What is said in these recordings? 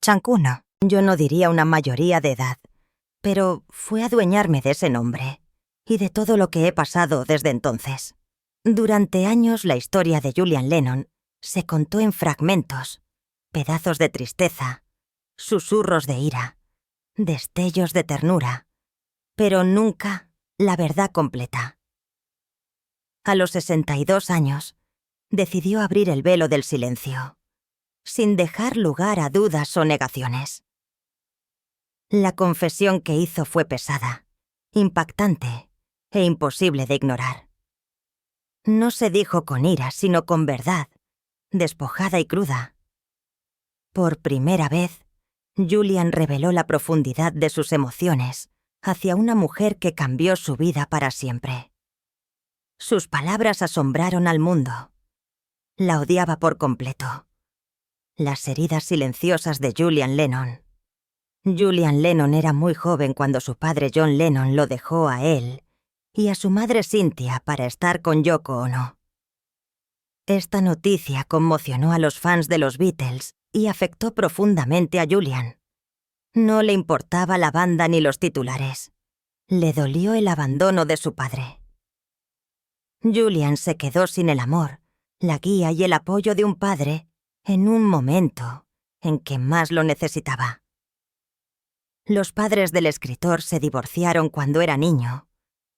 Chancuno. Yo no diría una mayoría de edad, pero fue adueñarme de ese nombre y de todo lo que he pasado desde entonces. Durante años la historia de Julian Lennon se contó en fragmentos, pedazos de tristeza, susurros de ira, destellos de ternura, pero nunca la verdad completa. A los 62 años, decidió abrir el velo del silencio, sin dejar lugar a dudas o negaciones. La confesión que hizo fue pesada, impactante e imposible de ignorar. No se dijo con ira, sino con verdad, despojada y cruda. Por primera vez, Julian reveló la profundidad de sus emociones hacia una mujer que cambió su vida para siempre. Sus palabras asombraron al mundo. La odiaba por completo. Las heridas silenciosas de Julian Lennon. Julian Lennon era muy joven cuando su padre John Lennon lo dejó a él y a su madre Cynthia para estar con Yoko Ono. Esta noticia conmocionó a los fans de los Beatles y afectó profundamente a Julian. No le importaba la banda ni los titulares. Le dolió el abandono de su padre. Julian se quedó sin el amor, la guía y el apoyo de un padre en un momento en que más lo necesitaba. Los padres del escritor se divorciaron cuando era niño,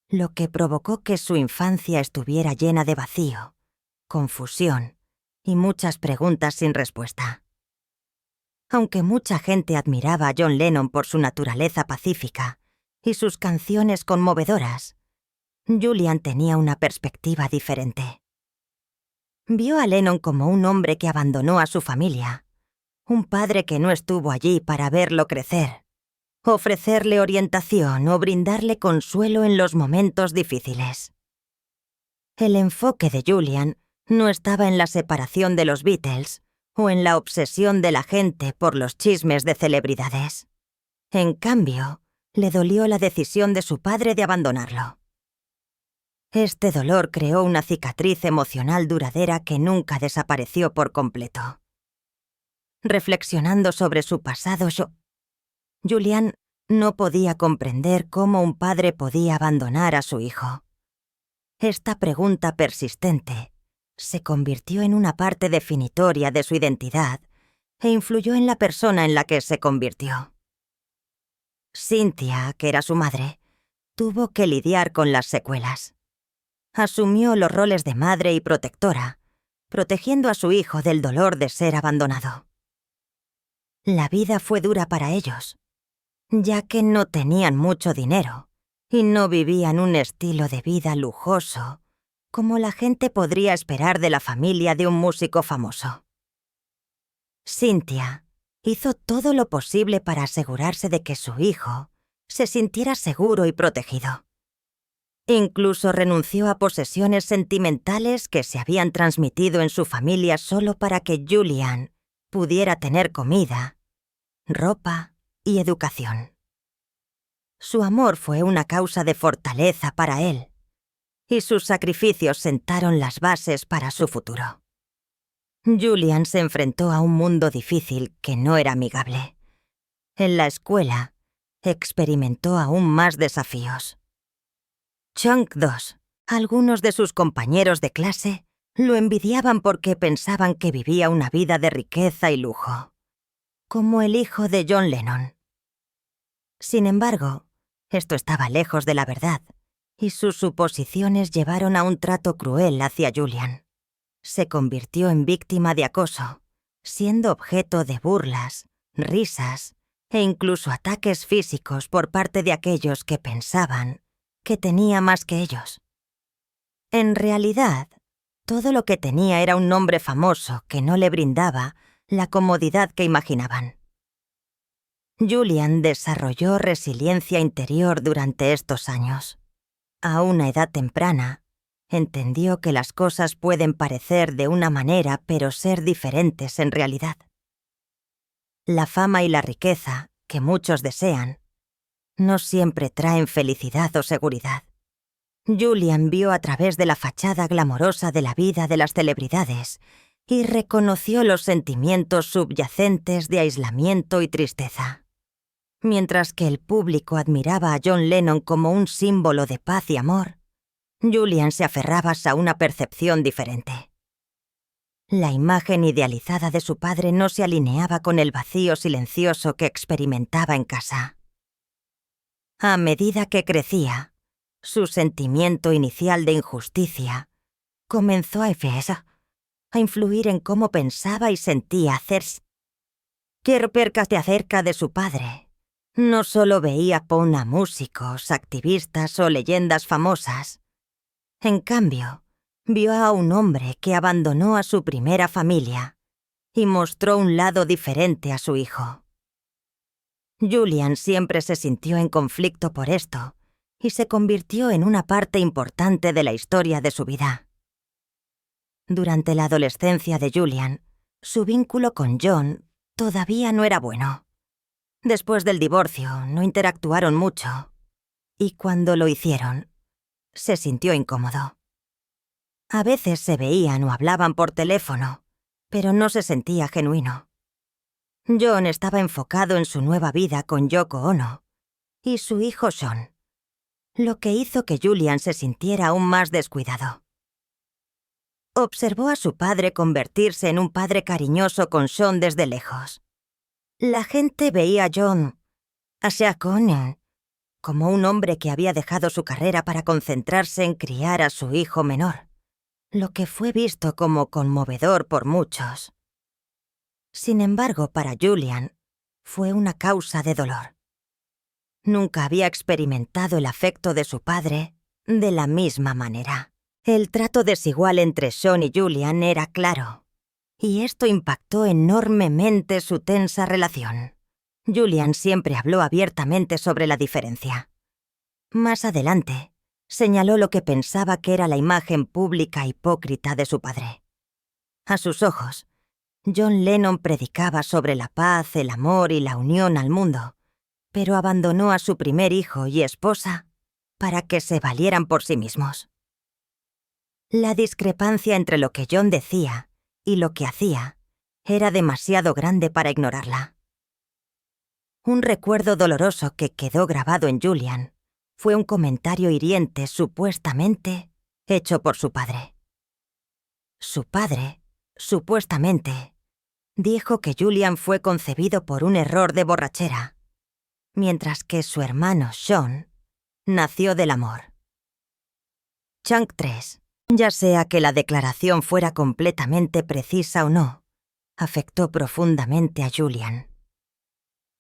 lo que provocó que su infancia estuviera llena de vacío, confusión y muchas preguntas sin respuesta. Aunque mucha gente admiraba a John Lennon por su naturaleza pacífica y sus canciones conmovedoras, Julian tenía una perspectiva diferente. Vio a Lennon como un hombre que abandonó a su familia, un padre que no estuvo allí para verlo crecer, ofrecerle orientación o brindarle consuelo en los momentos difíciles. El enfoque de Julian no estaba en la separación de los Beatles o en la obsesión de la gente por los chismes de celebridades. En cambio, le dolió la decisión de su padre de abandonarlo. Este dolor creó una cicatriz emocional duradera que nunca desapareció por completo. Reflexionando sobre su pasado, Julian no podía comprender cómo un padre podía abandonar a su hijo. Esta pregunta persistente se convirtió en una parte definitoria de su identidad e influyó en la persona en la que se convirtió. Cynthia, que era su madre, tuvo que lidiar con las secuelas. Asumió los roles de madre y protectora, protegiendo a su hijo del dolor de ser abandonado. La vida fue dura para ellos, ya que no tenían mucho dinero y no vivían un estilo de vida lujoso como la gente podría esperar de la familia de un músico famoso. Cynthia hizo todo lo posible para asegurarse de que su hijo se sintiera seguro y protegido. Incluso renunció a posesiones sentimentales que se habían transmitido en su familia solo para que Julian pudiera tener comida, ropa y educación. Su amor fue una causa de fortaleza para él, y sus sacrificios sentaron las bases para su futuro. Julian se enfrentó a un mundo difícil que no era amigable. En la escuela, experimentó aún más desafíos. Chunk 2. Algunos de sus compañeros de clase lo envidiaban porque pensaban que vivía una vida de riqueza y lujo, como el hijo de John Lennon. Sin embargo, esto estaba lejos de la verdad, y sus suposiciones llevaron a un trato cruel hacia Julian. Se convirtió en víctima de acoso, siendo objeto de burlas, risas e incluso ataques físicos por parte de aquellos que pensaban que tenía más que ellos. En realidad, todo lo que tenía era un nombre famoso que no le brindaba la comodidad que imaginaban. Julian desarrolló resiliencia interior durante estos años. A una edad temprana, entendió que las cosas pueden parecer de una manera pero ser diferentes en realidad. La fama y la riqueza, que muchos desean, no siempre traen felicidad o seguridad. Julian vio a través de la fachada glamorosa de la vida de las celebridades y reconoció los sentimientos subyacentes de aislamiento y tristeza. Mientras que el público admiraba a John Lennon como un símbolo de paz y amor, Julian se aferraba a una percepción diferente. La imagen idealizada de su padre no se alineaba con el vacío silencioso que experimentaba en casa. A medida que crecía, su sentimiento inicial de injusticia comenzó a influir en cómo pensaba y sentía hacerse. Percate acerca de su padre. No solo veía a músicos, activistas o leyendas famosas. En cambio, vio a un hombre que abandonó a su primera familia y mostró un lado diferente a su hijo. Julian siempre se sintió en conflicto por esto y se convirtió en una parte importante de la historia de su vida. Durante la adolescencia de Julian, su vínculo con John todavía no era bueno. Después del divorcio, no interactuaron mucho, y cuando lo hicieron, se sintió incómodo. A veces se veían o hablaban por teléfono, pero no se sentía genuino. John estaba enfocado en su nueva vida con Yoko Ono y su hijo Sean, lo que hizo que Julian se sintiera aún más descuidado. Observó a su padre convertirse en un padre cariñoso con Sean desde lejos. La gente veía a John, a Conan, como un hombre que había dejado su carrera para concentrarse en criar a su hijo menor, lo que fue visto como conmovedor por muchos. Sin embargo, para Julian, fue una causa de dolor. Nunca había experimentado el afecto de su padre de la misma manera. El trato desigual entre Sean y Julian era claro, y esto impactó enormemente su tensa relación. Julian siempre habló abiertamente sobre la diferencia. Más adelante, señaló lo que pensaba que era la imagen pública hipócrita de su padre. A sus ojos, John Lennon predicaba sobre la paz, el amor y la unión al mundo, pero abandonó a su primer hijo y esposa para que se valieran por sí mismos. La discrepancia entre lo que John decía y lo que hacía era demasiado grande para ignorarla. Un recuerdo doloroso que quedó grabado en Julian fue un comentario hiriente supuestamente hecho por su padre. Su padre, supuestamente, dijo que Julian fue concebido por un error de borrachera, mientras que su hermano Sean nació del amor. Chunk 3. Ya sea que la declaración fuera completamente precisa o no, afectó profundamente a Julian.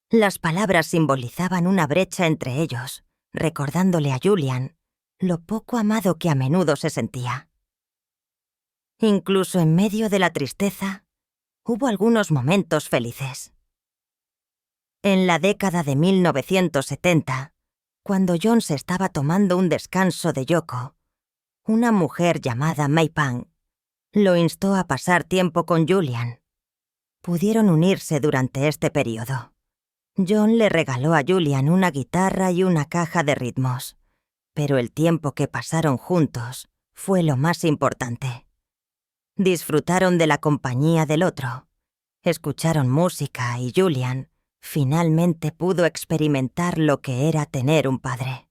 Las palabras simbolizaban una brecha entre ellos, recordándole a Julian lo poco amado que a menudo se sentía. Incluso en medio de la tristeza, hubo algunos momentos felices. En la década de 1970, cuando John se estaba tomando un descanso de Yoko, una mujer llamada May Pang lo instó a pasar tiempo con Julian. Pudieron unirse durante este periodo. John le regaló a Julian una guitarra y una caja de ritmos, pero el tiempo que pasaron juntos fue lo más importante. Disfrutaron de la compañía del otro, escucharon música y Julian finalmente pudo experimentar lo que era tener un padre.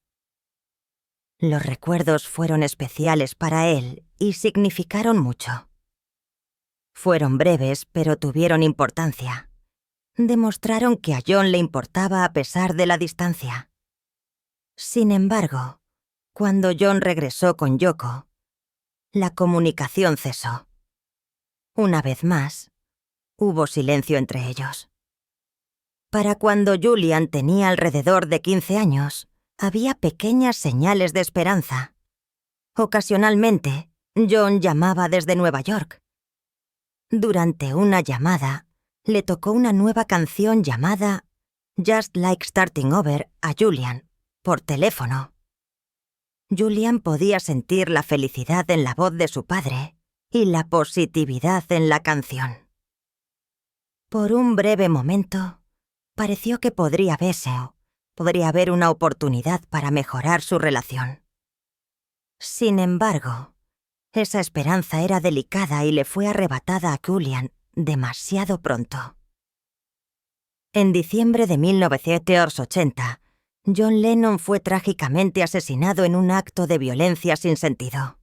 Los recuerdos fueron especiales para él y significaron mucho. Fueron breves, pero tuvieron importancia. Demostraron que a John le importaba a pesar de la distancia. Sin embargo, cuando John regresó con Yoko, la comunicación cesó. Una vez más, hubo silencio entre ellos. Para cuando Julian tenía alrededor de 15 años, había pequeñas señales de esperanza. Ocasionalmente, John llamaba desde Nueva York. Durante una llamada, le tocó una nueva canción llamada Just Like Starting Over a Julian, por teléfono. Julian podía sentir la felicidad en la voz de su padre y la positividad en la canción. Por un breve momento, pareció que podría haber una oportunidad para mejorar su relación. Sin embargo, Esa esperanza era delicada y le fue arrebatada a Julian demasiado pronto. En diciembre de 1980, John Lennon fue trágicamente asesinado en un acto de violencia sin sentido.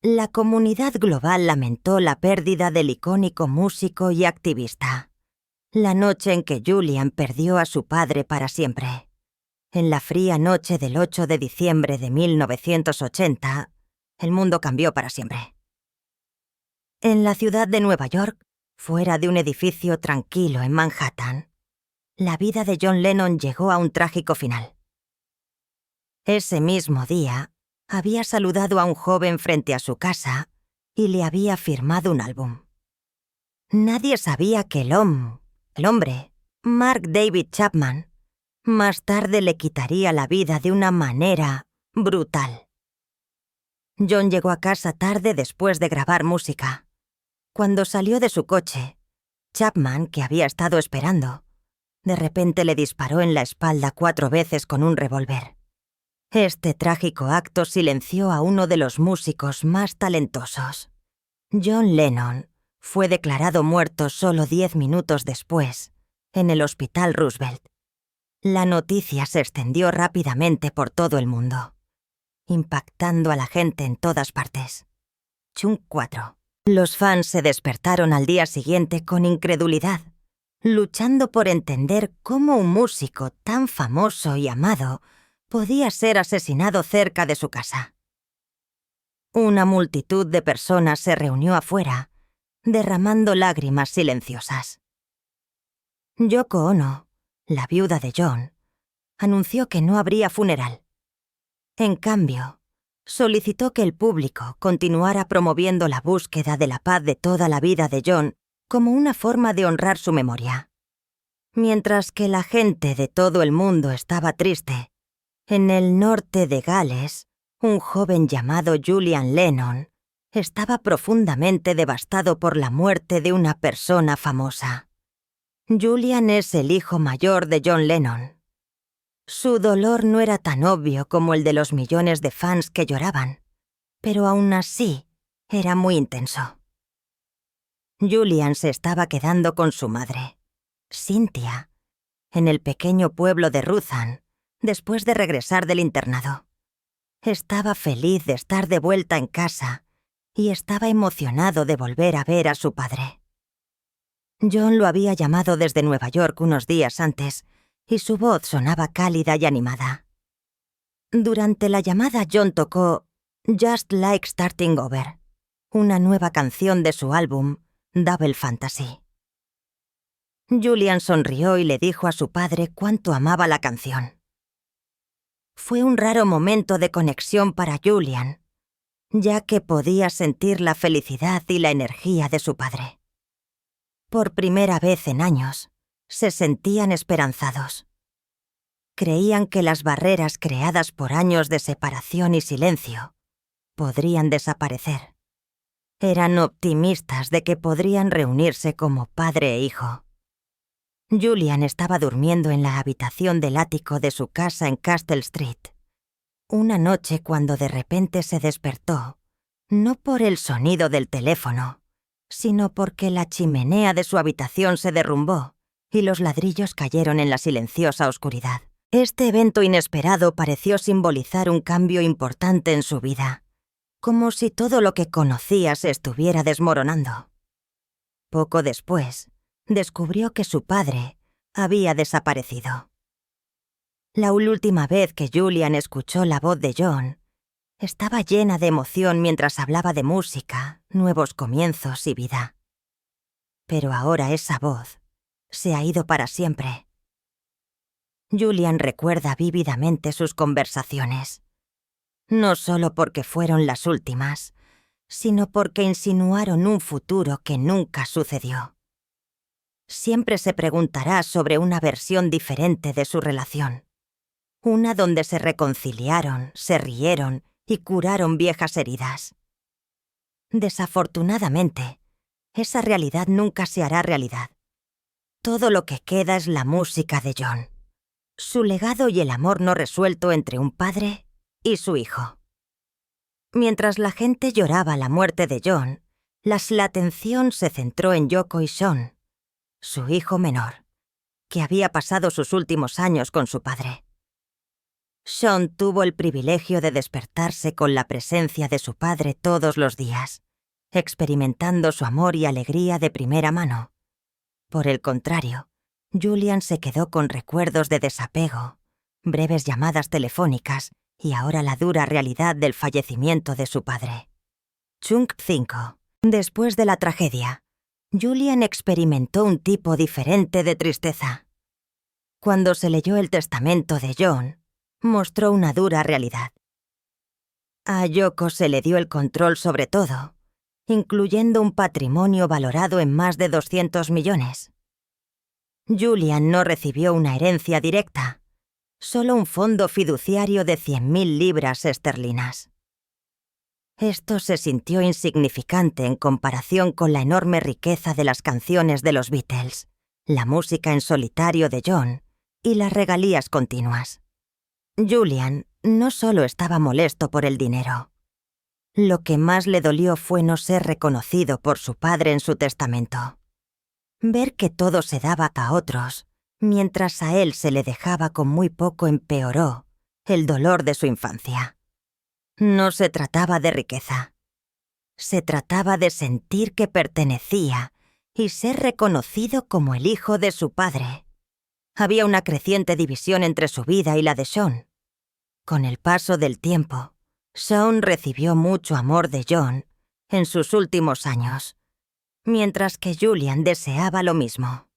La comunidad global lamentó la pérdida del icónico músico y activista. La noche en que Julian perdió a su padre para siempre. En la fría noche del 8 de diciembre de 1980, el mundo cambió para siempre. En la ciudad de Nueva York, fuera de un edificio tranquilo en Manhattan, la vida de John Lennon llegó a un trágico final. Ese mismo día, había saludado a un joven frente a su casa y le había firmado un álbum. Nadie sabía que el hombre, Mark David Chapman, más tarde le quitaría la vida de una manera brutal. John llegó a casa tarde después de grabar música. Cuando salió de su coche, Chapman, que había estado esperando, de repente le disparó en la espalda 4 veces con un revólver. Este trágico acto silenció a uno de los músicos más talentosos. John Lennon fue declarado muerto solo 10 minutos después, en el Hospital Roosevelt. La noticia se extendió rápidamente por todo el mundo, impactando a la gente en todas partes. Chunk 4. Los fans se despertaron al día siguiente con incredulidad, luchando por entender cómo un músico tan famoso y amado podía ser asesinado cerca de su casa. Una multitud de personas se reunió afuera, derramando lágrimas silenciosas. Yoko Ono, la viuda de John, anunció que no habría funeral. En cambio, solicitó que el público continuara promoviendo la búsqueda de la paz de toda la vida de John como una forma de honrar su memoria. Mientras que la gente de todo el mundo estaba triste, en el norte de Gales, un joven llamado Julian Lennon estaba profundamente devastado por la muerte de una persona famosa. Julian es el hijo mayor de John Lennon. Su dolor no era tan obvio como el de los millones de fans que lloraban, pero aún así era muy intenso. Julian se estaba quedando con su madre, Cynthia, en el pequeño pueblo de Rutland, después de regresar del internado. Estaba feliz de estar de vuelta en casa y estaba emocionado de volver a ver a su padre. John lo había llamado desde Nueva York unos días antes y su voz sonaba cálida y animada. Durante la llamada John tocó Just Like Starting Over, una nueva canción de su álbum Double Fantasy. Julian sonrió y le dijo a su padre cuánto amaba la canción. Fue un raro momento de conexión para Julian, ya que podía sentir la felicidad y la energía de su padre. Por primera vez en años, se sentían esperanzados. Creían que las barreras creadas por años de separación y silencio podrían desaparecer. Eran optimistas de que podrían reunirse como padre e hijo. Julian estaba durmiendo en la habitación del ático de su casa en Castle Street. Una noche cuando de repente se despertó, no por el sonido del teléfono, sino porque la chimenea de su habitación se derrumbó y los ladrillos cayeron en la silenciosa oscuridad. Este evento inesperado pareció simbolizar un cambio importante en su vida, como si todo lo que conocía se estuviera desmoronando. Poco después, descubrió que su padre había desaparecido. La última vez que Julian escuchó la voz de John, estaba llena de emoción mientras hablaba de música, nuevos comienzos y vida. Pero ahora esa voz se ha ido para siempre. Julian recuerda vívidamente sus conversaciones, no solo porque fueron las últimas, sino porque insinuaron un futuro que nunca sucedió. Siempre se preguntará sobre una versión diferente de su relación. Una donde se reconciliaron, se rieron y curaron viejas heridas. Desafortunadamente, esa realidad nunca se hará realidad. Todo lo que queda es la música de John, su legado y el amor no resuelto entre un padre y su hijo. Mientras la gente lloraba la muerte de John, la atención se centró en Yoko y Sean, su hijo menor, que había pasado sus últimos años con su padre. Sean tuvo el privilegio de despertarse con la presencia de su padre todos los días, experimentando su amor y alegría de primera mano. Por el contrario, Julian se quedó con recuerdos de desapego, breves llamadas telefónicas y ahora la dura realidad del fallecimiento de su padre. Chunk 5. Después de la tragedia, Julian experimentó un tipo diferente de tristeza. Cuando se leyó el testamento de John, mostró una dura realidad. A Yoko se le dio el control sobre todo, incluyendo un patrimonio valorado en más de 200 millones. Julian no recibió una herencia directa, solo un fondo fiduciario de 100.000 libras esterlinas. Esto se sintió insignificante en comparación con la enorme riqueza de las canciones de los Beatles, la música en solitario de John y las regalías continuas. Julian no solo estaba molesto por el dinero. Lo que más le dolió fue no ser reconocido por su padre en su testamento. Ver que todo se daba a otros, mientras a él se le dejaba con muy poco, empeoró el dolor de su infancia. No se trataba de riqueza. Se trataba de sentir que pertenecía y ser reconocido como el hijo de su padre. Había una creciente división entre su vida y la de Sean. Con el paso del tiempo, Sean recibió mucho amor de John en sus últimos años, mientras que Julian deseaba lo mismo.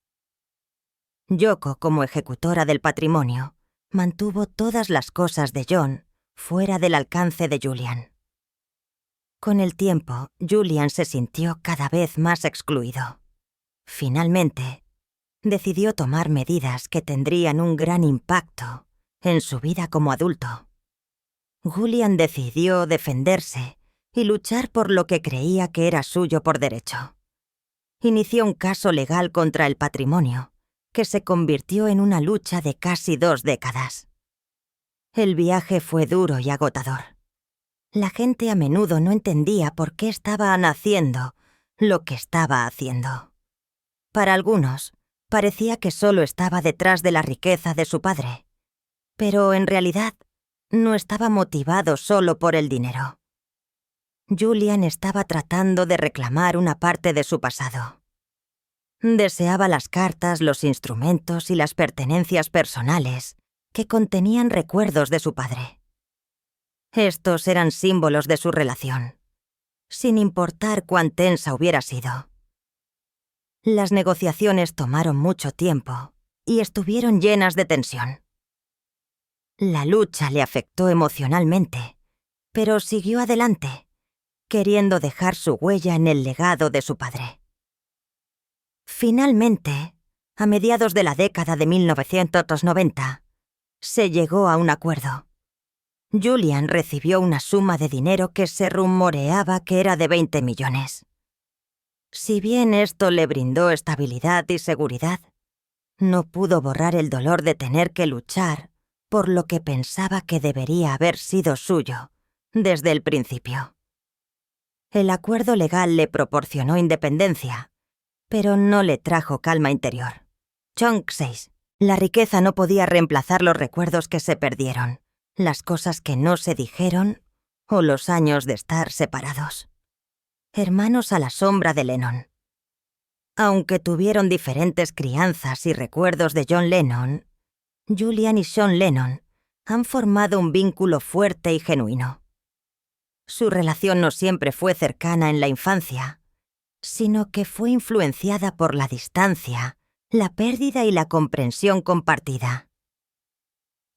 Yoko, como ejecutora del patrimonio, mantuvo todas las cosas de John fuera del alcance de Julian. Con el tiempo, Julian se sintió cada vez más excluido. Finalmente, decidió tomar medidas que tendrían un gran impacto en su vida como adulto. Julian decidió defenderse y luchar por lo que creía que era suyo por derecho. Inició un caso legal contra el patrimonio, que se convirtió en una lucha de casi 2 décadas. El viaje fue duro y agotador. La gente a menudo no entendía por qué estaban haciendo lo que estaba haciendo. Para algunos, parecía que solo estaba detrás de la riqueza de su padre, pero en realidad no estaba motivado solo por el dinero. Julian estaba tratando de reclamar una parte de su pasado. Deseaba las cartas, los instrumentos y las pertenencias personales que contenían recuerdos de su padre. Estos eran símbolos de su relación, sin importar cuán tensa hubiera sido. Las negociaciones tomaron mucho tiempo y estuvieron llenas de tensión. La lucha le afectó emocionalmente, pero siguió adelante, queriendo dejar su huella en el legado de su padre. Finalmente, a mediados de la década de 1990, se llegó a un acuerdo. Julian recibió una suma de dinero que se rumoreaba que era de 20 millones. Si bien esto le brindó estabilidad y seguridad, no pudo borrar el dolor de tener que luchar por lo que pensaba que debería haber sido suyo desde el principio. El acuerdo legal le proporcionó independencia, pero no le trajo calma interior. Chunk 6. La riqueza no podía reemplazar los recuerdos que se perdieron, las cosas que no se dijeron o los años de estar separados. Hermanos a la sombra de Lennon. Aunque tuvieron diferentes crianzas y recuerdos de John Lennon, Julian y Sean Lennon han formado un vínculo fuerte y genuino. Su relación no siempre fue cercana en la infancia, sino que fue influenciada por la distancia, la pérdida y la comprensión compartida.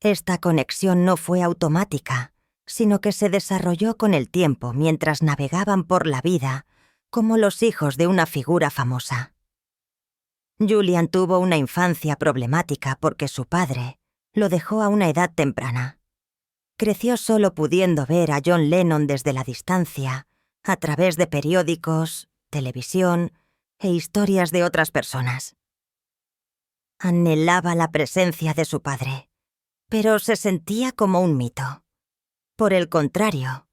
Esta conexión no fue automática, sino que se desarrolló con el tiempo mientras navegaban por la vida como los hijos de una figura famosa. Julian tuvo una infancia problemática porque su padre lo dejó a una edad temprana. Creció solo pudiendo ver a John Lennon desde la distancia, a través de periódicos, televisión e historias de otras personas. Anhelaba la presencia de su padre, pero se sentía como un mito. Por el contrario,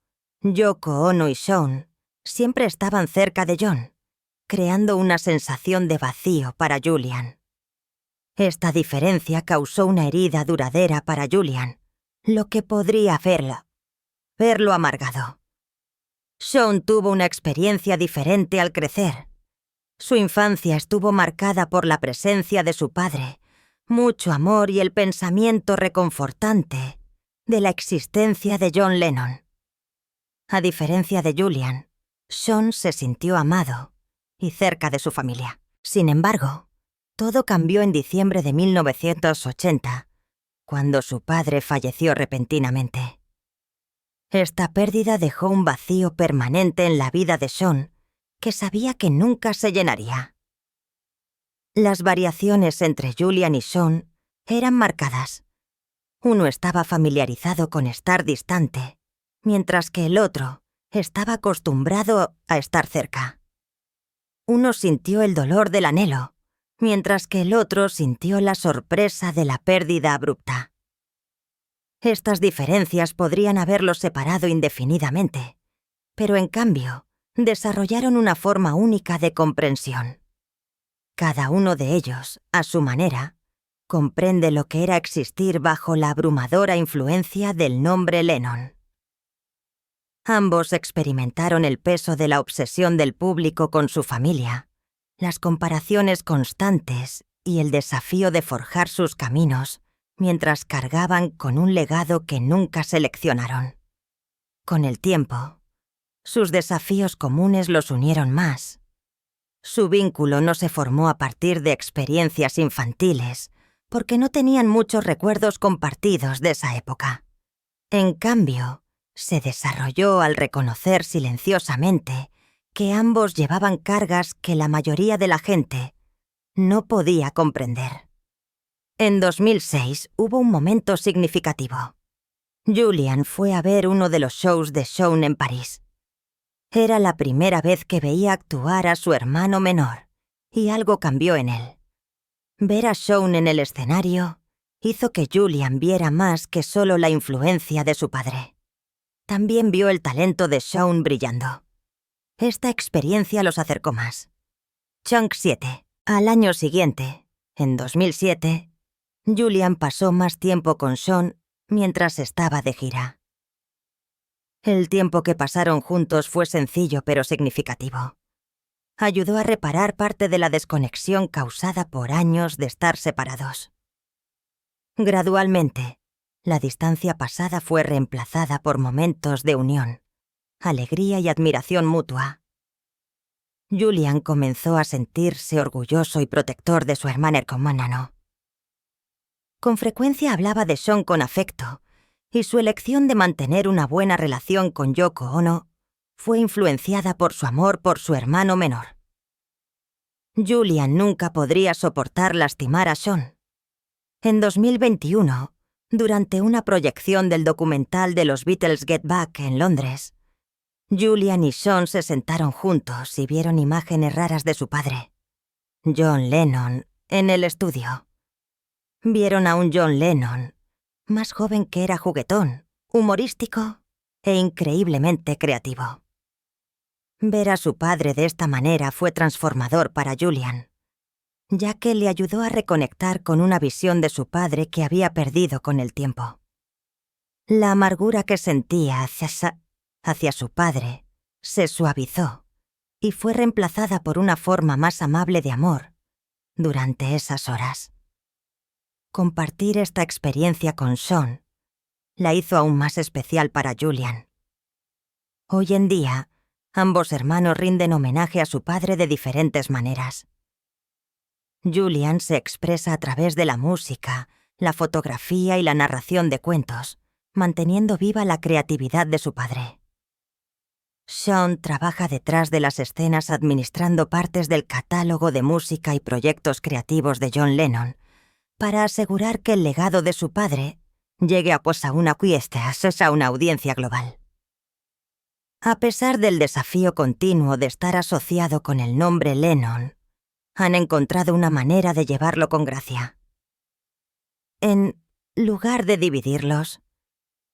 Yoko Ono y Sean siempre estaban cerca de John, creando una sensación de vacío para Julian. Esta diferencia causó una herida duradera para Julian, lo que podría verlo amargado. Sean tuvo una experiencia diferente al crecer. Su infancia estuvo marcada por la presencia de su padre, mucho amor y el pensamiento reconfortante de la existencia de John Lennon. A diferencia de Julian, Sean se sintió amado y cerca de su familia. Sin embargo, todo cambió en diciembre de 1980, cuando su padre falleció repentinamente. Esta pérdida dejó un vacío permanente en la vida de Sean, que sabía que nunca se llenaría. Las variaciones entre Julian y Sean eran marcadas. Uno estaba familiarizado con estar distante, mientras que el otro estaba acostumbrado a estar cerca. Uno sintió el dolor del anhelo, mientras que el otro sintió la sorpresa de la pérdida abrupta. Estas diferencias podrían haberlos separado indefinidamente, pero en cambio, desarrollaron una forma única de comprensión. Cada uno de ellos, a su manera, comprende lo que era existir bajo la abrumadora influencia del nombre Lennon. Ambos experimentaron el peso de la obsesión del público con su familia, las comparaciones constantes y el desafío de forjar sus caminos mientras cargaban con un legado que nunca seleccionaron. Con el tiempo, sus desafíos comunes los unieron más. Su vínculo no se formó a partir de experiencias infantiles, porque no tenían muchos recuerdos compartidos de esa época. En cambio, se desarrolló al reconocer silenciosamente que ambos llevaban cargas que la mayoría de la gente no podía comprender. En 2006 hubo un momento significativo. Julian fue a ver uno de los shows de Sean en París. Era la primera vez que veía actuar a su hermano menor, y algo cambió en él. Ver a Sean en el escenario hizo que Julian viera más que solo la influencia de su padre. También vio el talento de Sean brillando. Esta experiencia los acercó más. Chunk 7. Al año siguiente, en 2007, Julian pasó más tiempo con Sean mientras estaba de gira. El tiempo que pasaron juntos fue sencillo pero significativo. Ayudó a reparar parte de la desconexión causada por años de estar separados. Gradualmente, la distancia pasada fue reemplazada por momentos de unión, alegría y admiración mutua. Julian comenzó a sentirse orgulloso y protector de su hermano. Con frecuencia hablaba de Sean con afecto, y su elección de mantener una buena relación con Yoko Ono fue influenciada por su amor por su hermano menor. Julian nunca podría soportar lastimar a Sean. En 2021, durante una proyección del documental de los Beatles Get Back en Londres, Julian y Sean se sentaron juntos y vieron imágenes raras de su padre, John Lennon, en el estudio. Vieron a un John Lennon más joven que era juguetón, humorístico e increíblemente creativo. Ver a su padre de esta manera fue transformador para Julian, ya que le ayudó a reconectar con una visión de su padre que había perdido con el tiempo. La amargura que sentía hacia su padre se suavizó y fue reemplazada por una forma más amable de amor durante esas horas. Compartir esta experiencia con Sean la hizo aún más especial para Julian. Hoy en día, ambos hermanos rinden homenaje a su padre de diferentes maneras. Julian se expresa a través de la música, la fotografía y la narración de cuentos, manteniendo viva la creatividad de su padre. Sean trabaja detrás de las escenas administrando partes del catálogo de música y proyectos creativos de John Lennon, para asegurar que el legado de su padre llegue a una audiencia global. A pesar del desafío continuo de estar asociado con el nombre Lennon, han encontrado una manera de llevarlo con gracia. En lugar de dividirlos,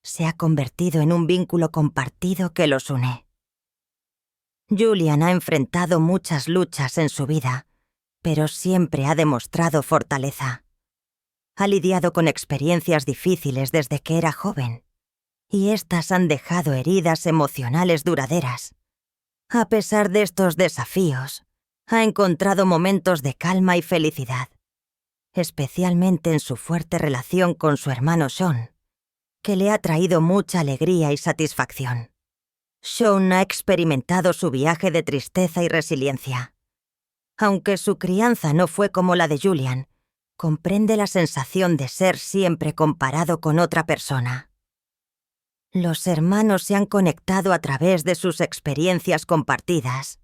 se ha convertido en un vínculo compartido que los une. Julian ha enfrentado muchas luchas en su vida, pero siempre ha demostrado fortaleza. Ha lidiado con experiencias difíciles desde que era joven, y éstas han dejado heridas emocionales duraderas. A pesar de estos desafíos, ha encontrado momentos de calma y felicidad, especialmente en su fuerte relación con su hermano Sean, que le ha traído mucha alegría y satisfacción. Sean ha experimentado su viaje de tristeza y resiliencia. Aunque su crianza no fue como la de Julian, comprende la sensación de ser siempre comparado con otra persona. Los hermanos se han conectado a través de sus experiencias compartidas.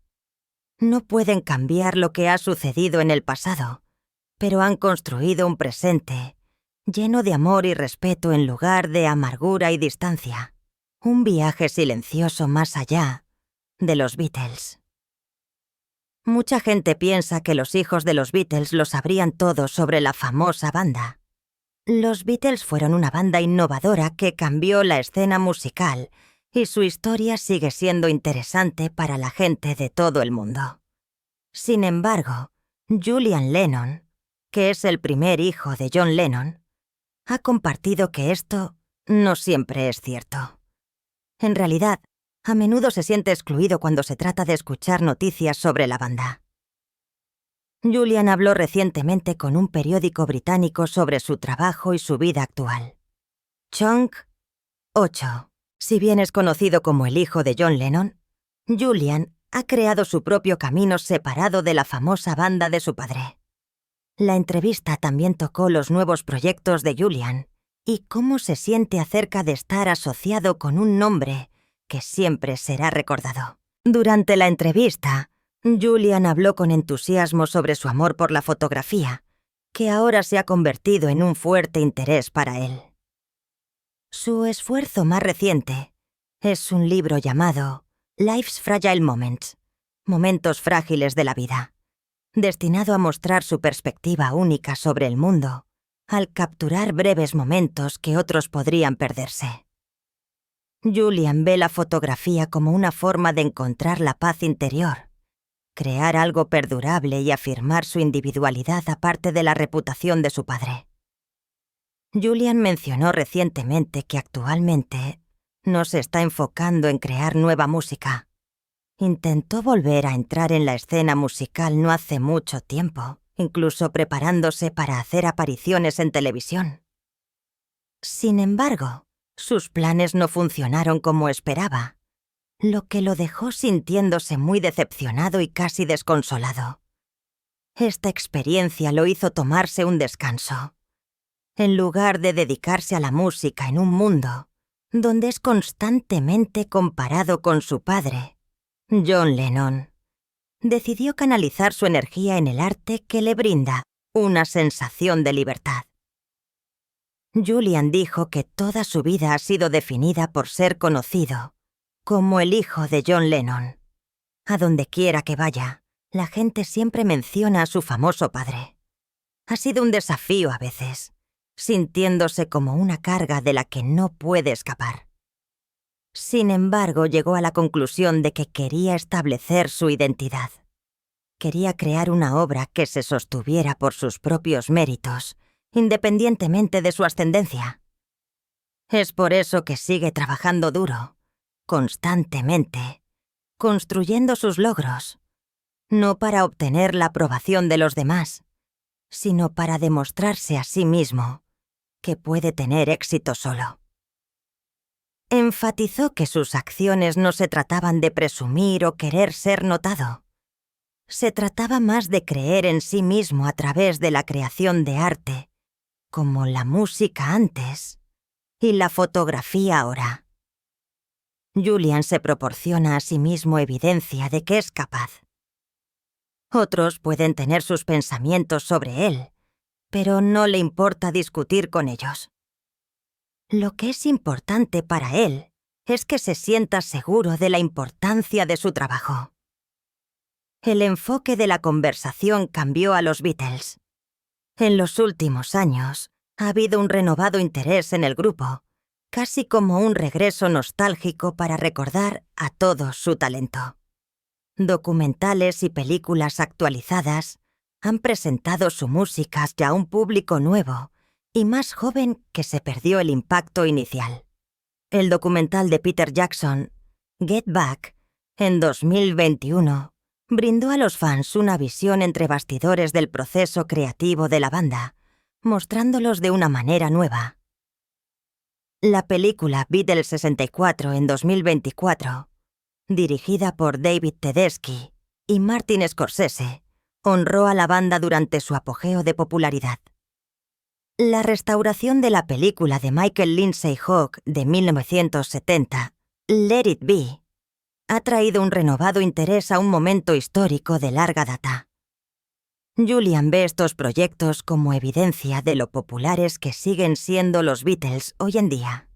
No pueden cambiar lo que ha sucedido en el pasado, pero han construido un presente lleno de amor y respeto en lugar de amargura y distancia. Un viaje silencioso más allá de los Beatles. Mucha gente piensa que los hijos de los Beatles lo sabrían todo sobre la famosa banda. Los Beatles fueron una banda innovadora que cambió la escena musical y su historia sigue siendo interesante para la gente de todo el mundo. Sin embargo, Julian Lennon, que es el primer hijo de John Lennon, ha compartido que esto no siempre es cierto. En realidad, a menudo se siente excluido cuando se trata de escuchar noticias sobre la banda. Julian habló recientemente con un periódico británico sobre su trabajo y su vida actual. Chunk 8. Si bien es conocido como el hijo de John Lennon, Julian ha creado su propio camino separado de la famosa banda de su padre. La entrevista también tocó los nuevos proyectos de Julian y cómo se siente acerca de estar asociado con un nombre que siempre será recordado. Durante la entrevista, Julian habló con entusiasmo sobre su amor por la fotografía, que ahora se ha convertido en un fuerte interés para él. Su esfuerzo más reciente es un libro llamado Life's Fragile Moments, Momentos frágiles de la vida, destinado a mostrar su perspectiva única sobre el mundo, al capturar breves momentos que otros podrían perderse. Julian ve la fotografía como una forma de encontrar la paz interior, crear algo perdurable y afirmar su individualidad aparte de la reputación de su padre. Julian mencionó recientemente que actualmente no se está enfocando en crear nueva música. Intentó volver a entrar en la escena musical no hace mucho tiempo, incluso preparándose para hacer apariciones en televisión. Sin embargo, sus planes no funcionaron como esperaba, lo que lo dejó sintiéndose muy decepcionado y casi desconsolado. Esta experiencia lo hizo tomarse un descanso. En lugar de dedicarse a la música en un mundo donde es constantemente comparado con su padre, John Lennon, decidió canalizar su energía en el arte que le brinda una sensación de libertad. Julian dijo que toda su vida ha sido definida por ser conocido como el hijo de John Lennon. A donde quiera que vaya, la gente siempre menciona a su famoso padre. Ha sido un desafío a veces, sintiéndose como una carga de la que no puede escapar. Sin embargo, llegó a la conclusión de que quería establecer su identidad. Quería crear una obra que se sostuviera por sus propios méritos, independientemente de su ascendencia. Es por eso que sigue trabajando duro, constantemente, construyendo sus logros, no para obtener la aprobación de los demás, sino para demostrarse a sí mismo que puede tener éxito solo. Enfatizó que sus acciones no se trataban de presumir o querer ser notado. Se trataba más de creer en sí mismo a través de la creación de arte, como la música antes y la fotografía ahora. Julian se proporciona a sí mismo evidencia de que es capaz. Otros pueden tener sus pensamientos sobre él, pero no le importa discutir con ellos. Lo que es importante para él es que se sienta seguro de la importancia de su trabajo. El enfoque de la conversación cambió a los Beatles. En los últimos años, ha habido un renovado interés en el grupo, casi como un regreso nostálgico para recordar a todo su talento. Documentales y películas actualizadas han presentado su música ya a un público nuevo y más joven que se perdió el impacto inicial. El documental de Peter Jackson, Get Back, en 2021, brindó a los fans una visión entre bastidores del proceso creativo de la banda, mostrándolos de una manera nueva. La película Beatles 64 en 2024, dirigida por David Tedeschi y Martin Scorsese, honró a la banda durante su apogeo de popularidad. La restauración de la película de Michael Lindsay Hogg de 1970, Let It Be, ha traído un renovado interés a un momento histórico de larga data. Julian ve estos proyectos como evidencia de lo populares que siguen siendo los Beatles hoy en día.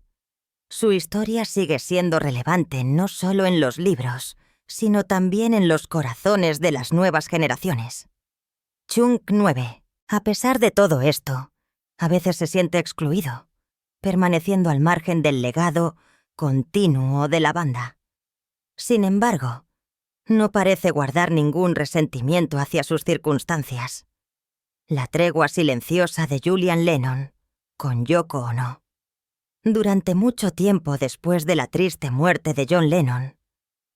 Su historia sigue siendo relevante no solo en los libros, sino también en los corazones de las nuevas generaciones. Chunk 9, a pesar de todo esto, a veces se siente excluido, permaneciendo al margen del legado continuo de la banda. Sin embargo, no parece guardar ningún resentimiento hacia sus circunstancias. La tregua silenciosa de Julian Lennon con Yoko Ono. Durante mucho tiempo después de la triste muerte de John Lennon,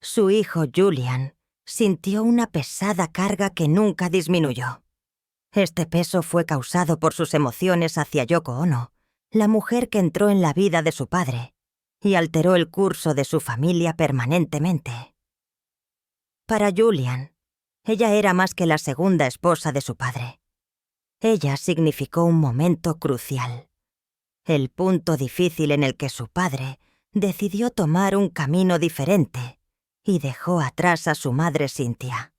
su hijo Julian sintió una pesada carga que nunca disminuyó. Este peso fue causado por sus emociones hacia Yoko Ono, la mujer que entró en la vida de su padre y alteró el curso de su familia permanentemente. Para Julian, ella era más que la segunda esposa de su padre. Ella significó un momento crucial, el punto difícil en el que su padre decidió tomar un camino diferente y dejó atrás a su madre Cynthia.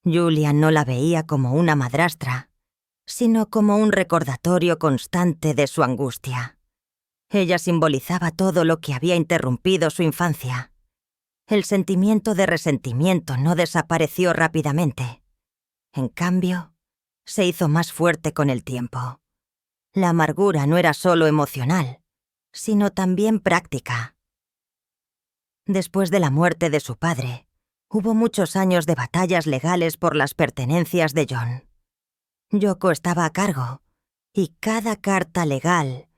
Julian no la veía como una madrastra, sino como un recordatorio constante de su angustia. Ella simbolizaba todo lo que había interrumpido su infancia. El sentimiento de resentimiento no desapareció rápidamente. En cambio, se hizo más fuerte con el tiempo. La amargura no era solo emocional, sino también práctica. Después de la muerte de su padre, hubo muchos años de batallas legales por las pertenencias de John. Yoko estaba a cargo, y cada carta legal,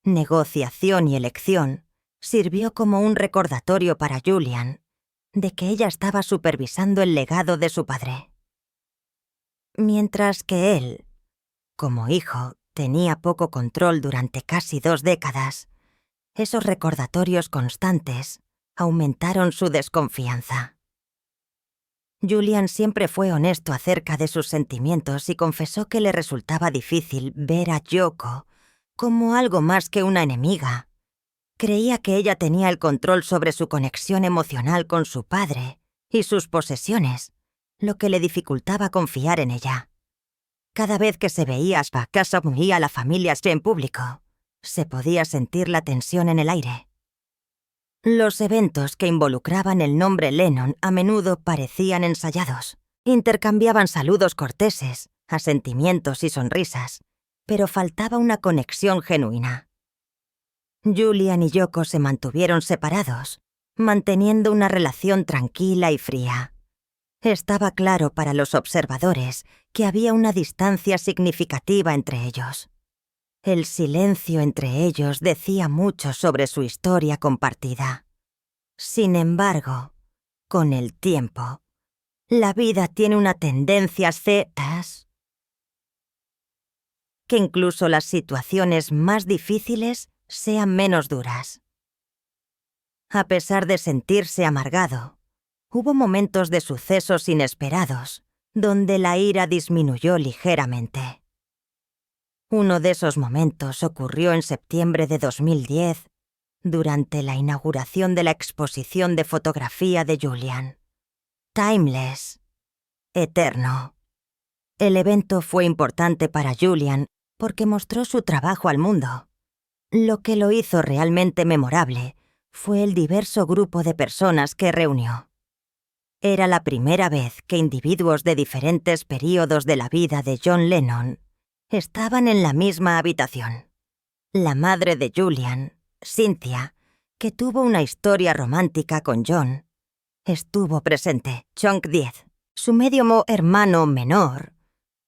negociación y elección sirvió como un recordatorio para Julian de que ella estaba supervisando el legado de su padre. Mientras que él, como hijo, tenía poco control durante casi 2 décadas, esos recordatorios constantes aumentaron su desconfianza. Julian siempre fue honesto acerca de sus sentimientos y confesó que le resultaba difícil ver a Yoko como algo más que una enemiga. Creía que ella tenía el control sobre su conexión emocional con su padre y sus posesiones, lo que le dificultaba confiar en ella. Cada vez que se veía a casa unía a la familia en público, se podía sentir la tensión en el aire. Los eventos que involucraban el nombre Lennon a menudo parecían ensayados. Intercambiaban saludos corteses, asentimientos y sonrisas, pero faltaba una conexión genuina. Julian y Yoko se mantuvieron separados, manteniendo una relación tranquila y fría. Estaba claro para los observadores que había una distancia significativa entre ellos. El silencio entre ellos decía mucho sobre su historia compartida. Sin embargo, con el tiempo, la vida tiene una tendencia a que incluso las situaciones más difíciles sean menos duras. A pesar de sentirse amargado, hubo momentos de sucesos inesperados donde la ira disminuyó ligeramente. Uno de esos momentos ocurrió en septiembre de 2010, durante la inauguración de la exposición de fotografía de Julian. Timeless. Eterno. El evento fue importante para Julian porque mostró su trabajo al mundo. Lo que lo hizo realmente memorable fue el diverso grupo de personas que reunió. Era la primera vez que individuos de diferentes períodos de la vida de John Lennon estaban en la misma habitación. La madre de Julian, Cynthia, que tuvo una historia romántica con John, estuvo presente. Chunk 10, su medio hermano menor,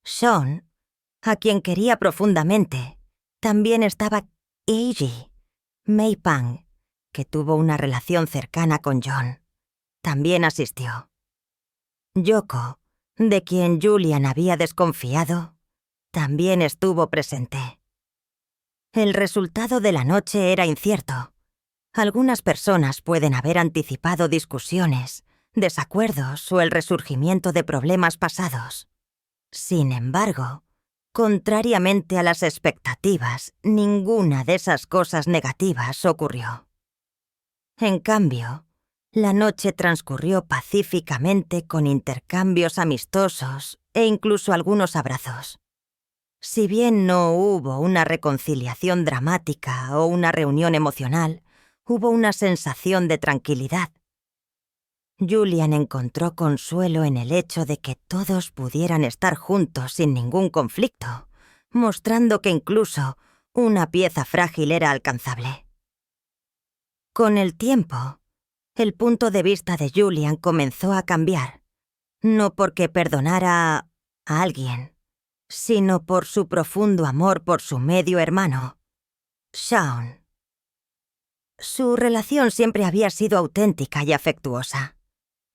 Sean, a quien quería profundamente. También estaba Eiji, Mei Pang, que tuvo una relación cercana con John. También asistió. Yoko, de quien Julian había desconfiado, también estuvo presente. El resultado de la noche era incierto. Algunas personas pueden haber anticipado discusiones, desacuerdos o el resurgimiento de problemas pasados. Sin embargo, contrariamente a las expectativas, ninguna de esas cosas negativas ocurrió. En cambio, la noche transcurrió pacíficamente con intercambios amistosos e incluso algunos abrazos. Si bien no hubo una reconciliación dramática o una reunión emocional, hubo una sensación de tranquilidad. Julian encontró consuelo en el hecho de que todos pudieran estar juntos sin ningún conflicto, mostrando que incluso una pieza frágil era alcanzable. Con el tiempo, el punto de vista de Julian comenzó a cambiar, no porque perdonara a alguien, sino por su profundo amor por su medio hermano, Sean. Su relación siempre había sido auténtica y afectuosa.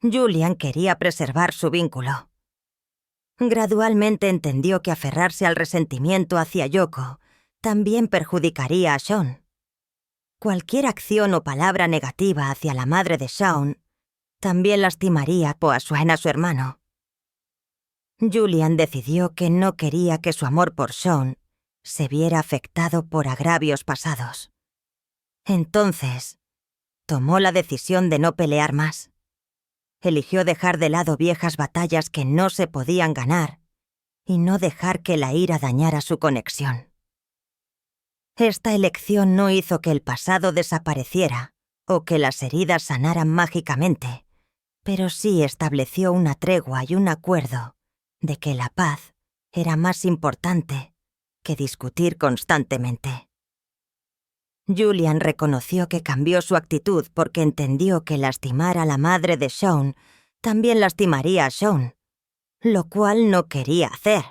Julian quería preservar su vínculo. Gradualmente entendió que aferrarse al resentimiento hacia Yoko también perjudicaría a Sean. Cualquier acción o palabra negativa hacia la madre de Sean también lastimaría a su hermano. Julian decidió que no quería que su amor por Sean se viera afectado por agravios pasados. Entonces, tomó la decisión de no pelear más. Eligió dejar de lado viejas batallas que no se podían ganar y no dejar que la ira dañara su conexión. Esta elección no hizo que el pasado desapareciera o que las heridas sanaran mágicamente, pero sí estableció una tregua y un acuerdo de que la paz era más importante que discutir constantemente. Julian reconoció que cambió su actitud porque entendió que lastimar a la madre de Sean también lastimaría a Sean, lo cual no quería hacer.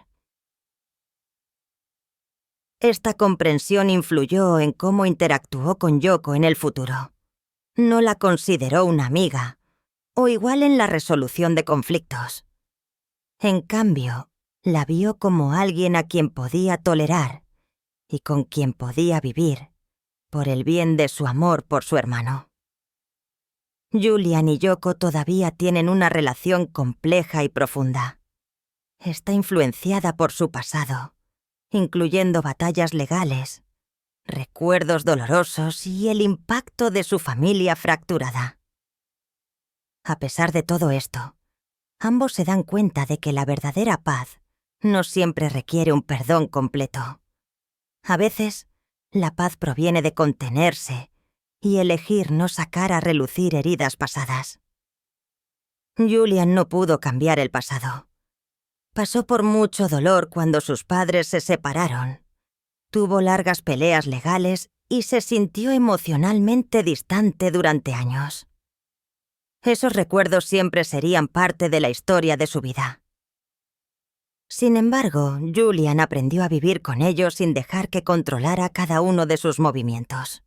Esta comprensión influyó en cómo interactuó con Yoko en el futuro. No la consideró una amiga, o igual en la resolución de conflictos. En cambio, la vio como alguien a quien podía tolerar y con quien podía vivir, por el bien de su amor por su hermano. Julian y Yoko todavía tienen una relación compleja y profunda. Está influenciada por su pasado, incluyendo batallas legales, recuerdos dolorosos y el impacto de su familia fracturada. A pesar de todo esto, ambos se dan cuenta de que la verdadera paz no siempre requiere un perdón completo. A veces, la paz proviene de contenerse y elegir no sacar a relucir heridas pasadas. Julian no pudo cambiar el pasado. Pasó por mucho dolor cuando sus padres se separaron. Tuvo largas peleas legales y se sintió emocionalmente distante durante años. Esos recuerdos siempre serían parte de la historia de su vida. Sin embargo, Julian aprendió a vivir con ellos sin dejar que controlara cada uno de sus movimientos.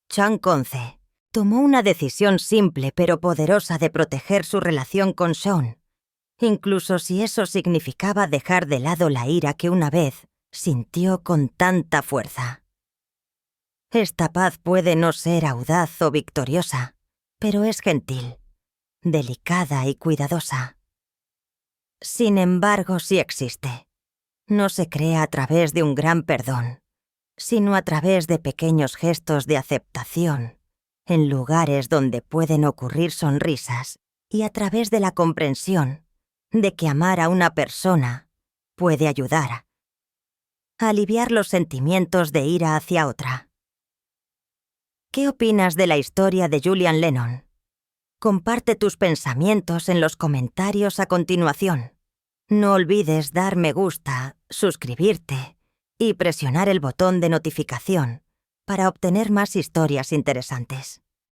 Chunk 11 tomó una decisión simple pero poderosa de proteger su relación con Sean, incluso si eso significaba dejar de lado la ira que una vez sintió con tanta fuerza. Esta paz puede no ser audaz o victoriosa, pero es gentil, delicada y cuidadosa. Sin embargo, sí existe. No se crea a través de un gran perdón, sino a través de pequeños gestos de aceptación, en lugares donde pueden ocurrir sonrisas y a través de la comprensión de que amar a una persona puede ayudar a aliviar los sentimientos de ira hacia otra. ¿Qué opinas de la historia de Julian Lennon? Comparte tus pensamientos en los comentarios a continuación. No olvides dar me gusta, suscribirte y presionar el botón de notificación para obtener más historias interesantes.